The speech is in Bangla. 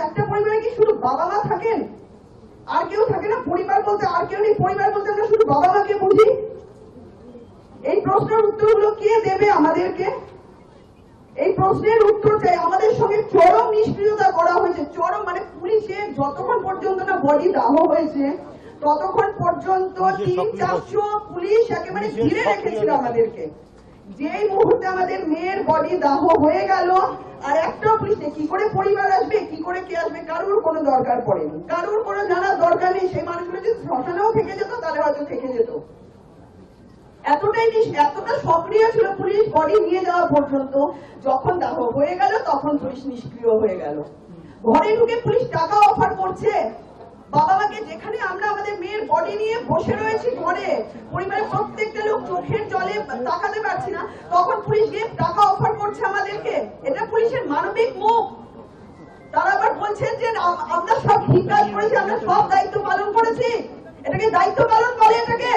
একটা পরিবারে কি শুধু বাবা মা থাকেন, আর কেউ থাকে না? পরিবার বলতে আর কেউ নেই, পরিবার বলতে আমরা শুধু বাবা মাকে বুঝি। এই প্রশ্নের উত্তরগুলো কে দেবে আমাদেরকে? এই প্রশ্নের উত্তর চাই। আমাদের সঙ্গে চরম নিষ্ক্রিয়তা করা হয়েছে, চরম, মানে পুলিশে যতক্ষণ পর্যন্ত না বডি দাহ হয়েছে ততক্ষণ পর্যন্ত 300-400 পুলিশ একেবারে ঘিরে রেখেছিল আমাদেরকে। যেই মুহূর্তে আমাদের মেয়ের বডি দাহ হয়ে গেল আর একটা পুলিশ নেই, কি করে পরিবার আসবে, কি করে কে আসবে, কারোর কোনো দরকার পড়েনি, কারোর কোনো জানার দরকার নেই। সেই মানুষগুলো যদি শ্মশানেও থেকে যেত তাহলে হয়তো থেকে যেত। এতটা সক্রিয় ছিল পুলিশ বডি নিয়ে যাওয়া পর্যন্ত। যখন দাহ হয়ে গেল তখন পুলিশ নিষ্ক্রিয় হয়ে গেল। ঘরে ঢুকে পুলিশ টাকা অফার করছে বাবা মাকে, যেখানে আমরা আমাদের মেয়ের বডি নিয়ে বসে রয়েছি ঘরে, পরিবারের প্রত্যেকটা লোক চোখের জলে তাকাতে পারছি না, তখন পুলিশ গিয়ে টাকা অফার করছে আমাদেরকে। এটা পুলিশের মানবিক মুখ। তারা আবার বলছেন যে আমরা সব ঠিক কাজ করেছি, আমরা সব দায়িত্ব পালন করেছি। এটাকে দায়িত্ব পালন বলে? এটাকে